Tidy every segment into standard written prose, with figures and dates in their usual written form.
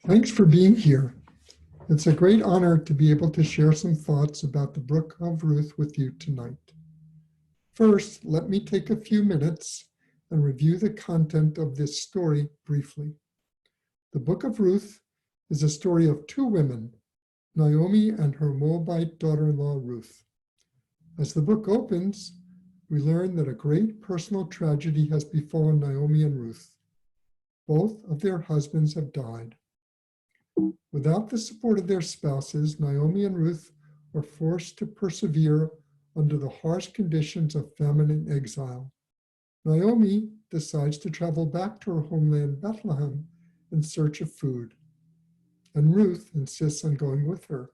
Thanks for being here. It's a great honor to be able to share some thoughts about the book of Ruth with you tonight. First, let me take a few minutes and review the content of this story briefly. The book of Ruth is a story of two women, Naomi and her Moabite daughter-in-law Ruth. As the book opens, we learn that a great personal tragedy has befallen Naomi and Ruth. Both of their husbands have died. Without the support of their spouses, Naomi and Ruth are forced to persevere under the harsh conditions of famine and exile. Naomi decides to travel back to her homeland, Bethlehem, in search of food, and Ruth insists on going with her.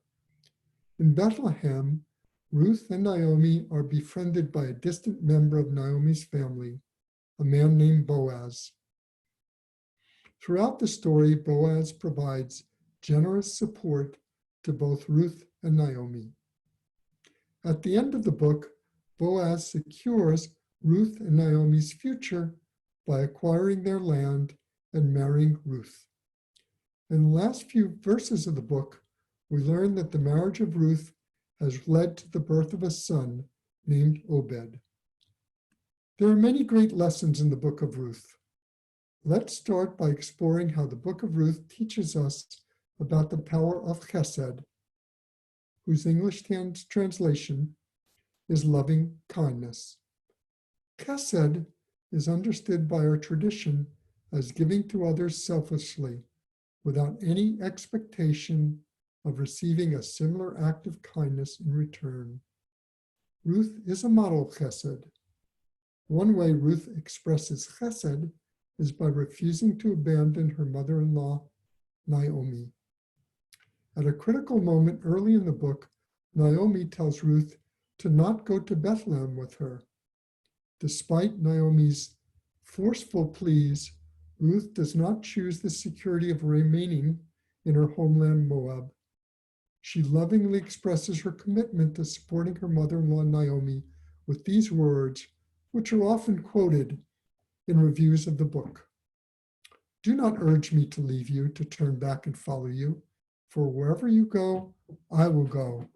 In Bethlehem, Ruth and Naomi are befriended by a distant member of Naomi's family, a man named Boaz. Throughout the story, Boaz provides generous support to both Ruth and Naomi. At the end of the book, Boaz secures Ruth and Naomi's future by acquiring their land and marrying Ruth. In the last few verses of the book, we learn that the marriage of Ruth has led to the birth of a son named Obed. There are many great lessons in the book of Ruth. Let's start by exploring how the book of Ruth teaches us about the power of chesed, whose English translation is loving kindness. Chesed is understood by our tradition as giving to others selflessly, without any expectation of receiving a similar act of kindness in return. Ruth is a model of chesed. One way Ruth expresses chesed is by refusing to abandon her mother-in-law, Naomi. At a critical moment early in the book, Naomi tells Ruth to not go to Bethlehem with her. Despite Naomi's forceful pleas, Ruth does not choose the security of remaining in her homeland, Moab. She lovingly expresses her commitment to supporting her mother-in-law, Naomi, with these words, which are often quoted in reviews of the book. "Do not urge me to leave you, to turn back and follow you. For wherever you go, I will go.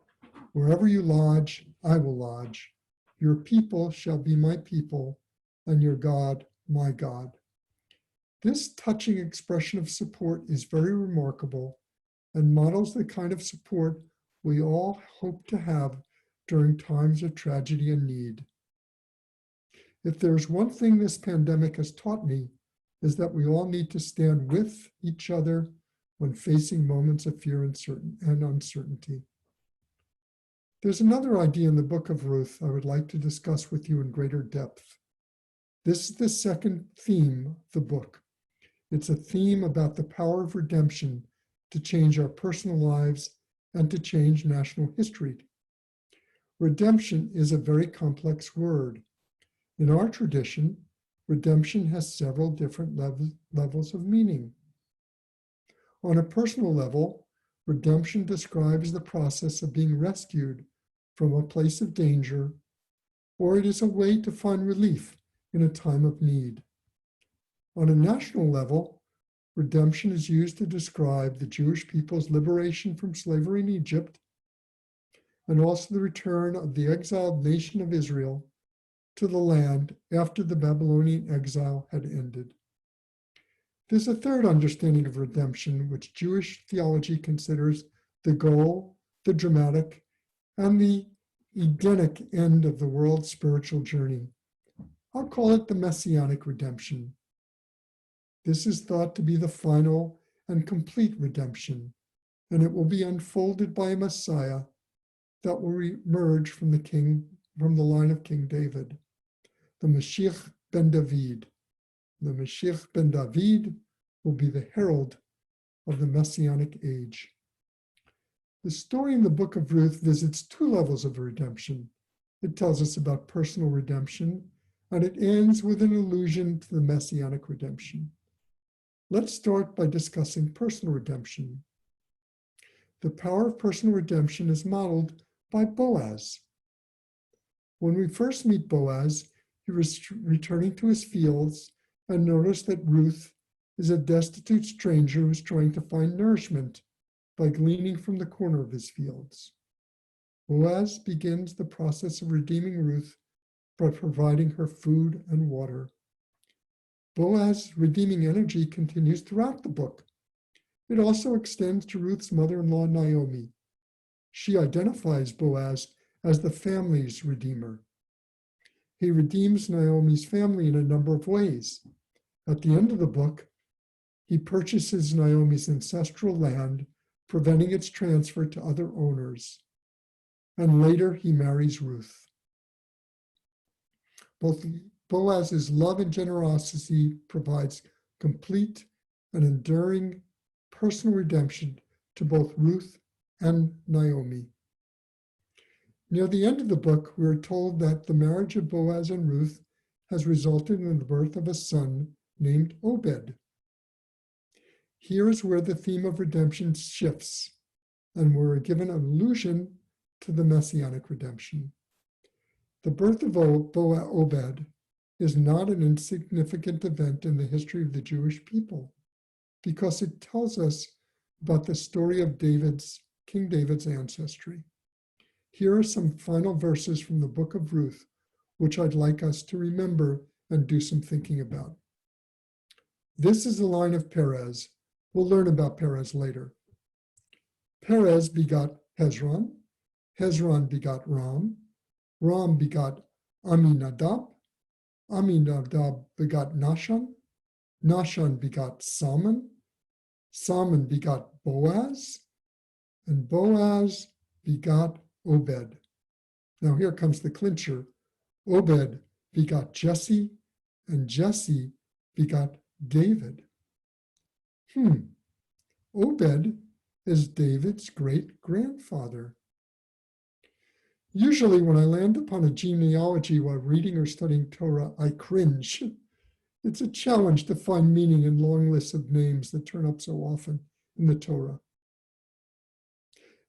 Wherever you lodge, I will lodge. Your people shall be my people, and your God, my God." This touching expression of support is very remarkable and models the kind of support we all hope to have during times of tragedy and need. If there's one thing this pandemic has taught me, is that we all need to stand with each other when facing moments of fear and uncertainty. There's another idea in the book of Ruth I would like to discuss with you in greater depth. This is the second theme of the book. It's a theme about the power of redemption to change our personal lives and to change national history. Redemption is a very complex word. In our tradition, redemption has several different levels of meaning. On a personal level, redemption describes the process of being rescued from a place of danger, or it is a way to find relief in a time of need. On a national level, redemption is used to describe the Jewish people's liberation from slavery in Egypt, and also the return of the exiled nation of Israel to the land after the Babylonian exile had ended. There's a third understanding of redemption, which Jewish theology considers the goal, the dramatic, and the Edenic end of the world's spiritual journey. I'll call it the Messianic redemption. This is thought to be the final and complete redemption, and it will be unfolded by a Messiah that will emerge from the line of King David, the Mashiach ben David. The Mashiach ben David will be the herald of the Messianic age. The story in the book of Ruth visits two levels of redemption. It tells us about personal redemption, and it ends with an allusion to the Messianic redemption. Let's start by discussing personal redemption. The power of personal redemption is modeled by Boaz. When we first meet Boaz, he was returning to his fields and noticed that Ruth is a destitute stranger who is trying to find nourishment by gleaning from the corner of his fields. Boaz begins the process of redeeming Ruth by providing her food and water. Boaz's redeeming energy continues throughout the book. It also extends to Ruth's mother-in-law, Naomi. She identifies Boaz as the family's redeemer. He redeems Naomi's family in a number of ways. At the end of the book, he purchases Naomi's ancestral land, preventing its transfer to other owners. And later, he marries Ruth. Both Boaz's love and generosity provides complete and enduring personal redemption to both Ruth and Naomi. Near the end of the book, we are told that the marriage of Boaz and Ruth has resulted in the birth of a son named Obed. Here is where the theme of redemption shifts, and we're given an allusion to the messianic redemption. The birth of Obed is not an insignificant event in the history of the Jewish people, because it tells us about the story of King David's ancestry. Here are some final verses from the book of Ruth, which I'd like us to remember and do some thinking about. This is the line of Perez. We'll learn about Perez later. Perez begot Hezron. Hezron begot Ram. Ram begot Aminadab. Aminadab begot Nahshon. Nahshon begot Salmon. Salmon begot Boaz. And Boaz begot Obed. Now here comes the clincher. Obed begot Jesse, and Jesse begot David. Obed is David's great-grandfather. Usually when I land upon a genealogy while reading or studying Torah, I cringe. It's a challenge to find meaning in long lists of names that turn up so often in the Torah.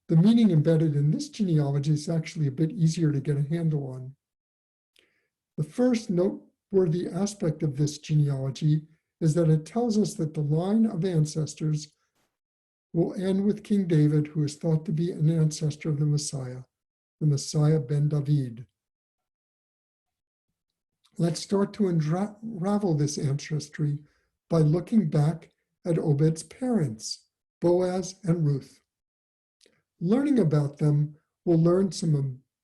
The meaning embedded in this genealogy is actually a bit easier to get a handle on. The first noteworthy aspect of this genealogy is that it tells us that the line of ancestors will end with King David, who is thought to be an ancestor of the Messiah ben David. Let's start to unravel this ancestry by looking back at Obed's parents, Boaz and Ruth. Learning about them, we'll learn some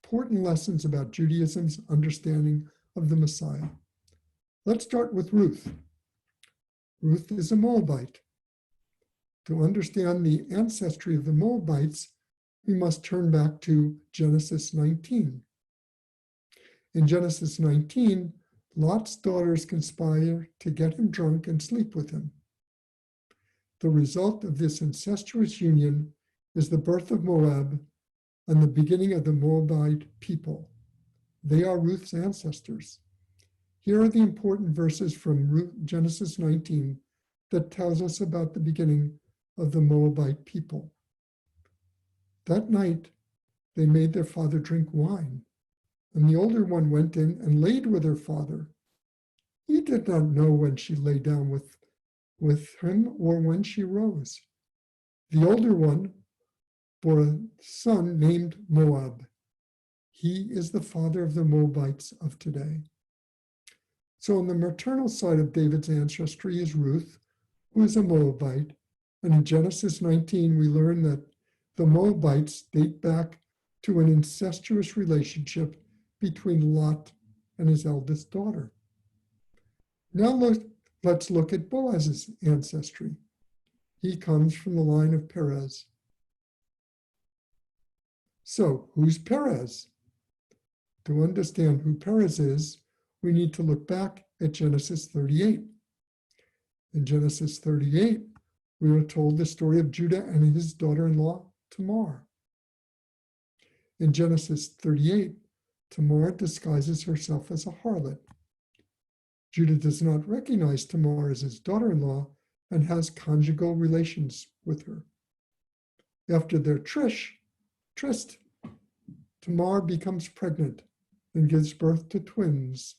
important lessons about Judaism's understanding of the Messiah. Let's start with Ruth. Ruth is a Moabite. To understand the ancestry of the Moabites, we must turn back to Genesis 19. In Genesis 19, Lot's daughters conspire to get him drunk and sleep with him. The result of this incestuous union is the birth of Moab and the beginning of the Moabite people. They are Ruth's ancestors. Here are the important verses from Genesis 19 that tells us about the beginning of the Moabite people. That night, they made their father drink wine, and the older one went in and laid with her father. He did not know when she lay down with him or when she rose. The older one bore a son named Moab. He is the father of the Moabites of today. So on the maternal side of David's ancestry is Ruth, who is a Moabite. And in Genesis 19, we learn that the Moabites date back to an incestuous relationship between Lot and his eldest daughter. Now let's look at Boaz's ancestry. He comes from the line of Perez. So, who's Perez? To understand who Perez is, we need to look back at Genesis 38. In Genesis 38, we are told the story of Judah and his daughter-in-law, Tamar. In Genesis 38, Tamar disguises herself as a harlot. Judah does not recognize Tamar as his daughter-in-law and has conjugal relations with her. After their tryst, Tamar becomes pregnant and gives birth to twins.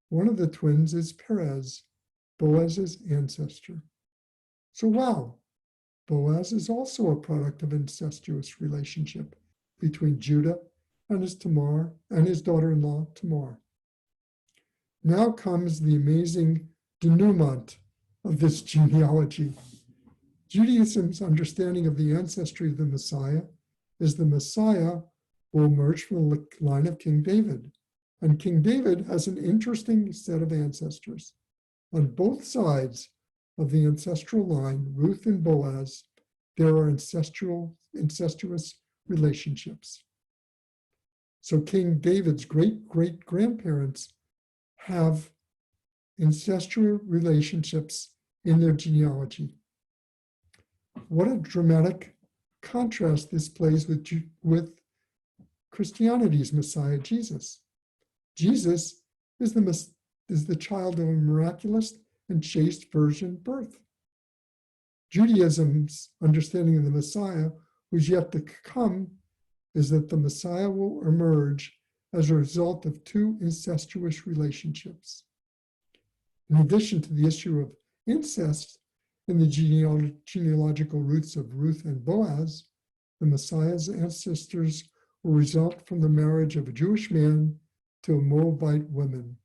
One of the twins is Perez. Boaz's ancestor. So wow, Boaz is also a product of incestuous relationship between Judah and his daughter-in-law Tamar. Now comes the amazing denouement of this genealogy. Judaism's understanding of the ancestry of the Messiah is the Messiah will emerge from the line of King David. And King David has an interesting set of ancestors. On both sides of the ancestral line, Ruth and Boaz, there are incestuous relationships. So King David's great-great-grandparents have incestual relationships in their genealogy. What a dramatic contrast this plays with Christianity's Messiah, Jesus. Jesus is the child of a miraculous and chaste virgin birth. Judaism's understanding of the Messiah, who's yet to come, is that the Messiah will emerge as a result of two incestuous relationships. In addition to the issue of incest in the genealogical roots of Ruth and Boaz, the Messiah's ancestors will result from the marriage of a Jewish man to a Moabite woman.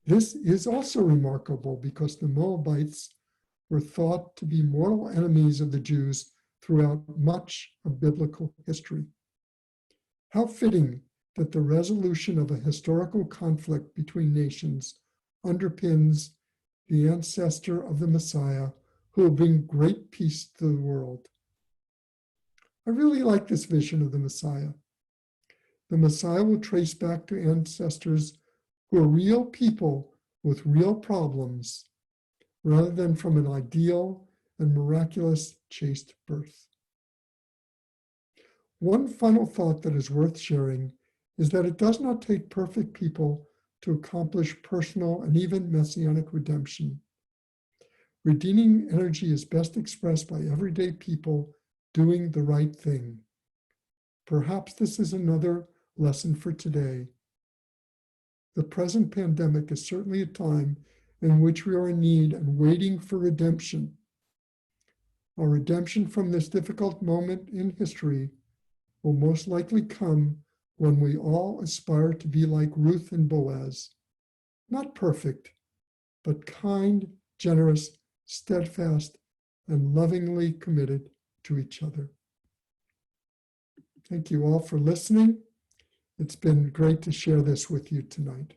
This is also remarkable because the Moabites were thought to be mortal enemies of the Jews throughout much of biblical history. How fitting that the resolution of a historical conflict between nations underpins the ancestor of the Messiah who will bring great peace to the world. I really like this vision of the Messiah. The Messiah will trace back to ancestors who are real people with real problems, rather than from an ideal and miraculous chaste birth. One final thought that is worth sharing is that it does not take perfect people to accomplish personal and even messianic redemption. Redeeming energy is best expressed by everyday people doing the right thing. Perhaps this is another lesson for today. The present pandemic is certainly a time in which we are in need and waiting for redemption. Our redemption from this difficult moment in history will most likely come when we all aspire to be like Ruth and Boaz, not perfect, but kind, generous, steadfast, and lovingly committed to each other. Thank you all for listening. It's been great to share this with you tonight.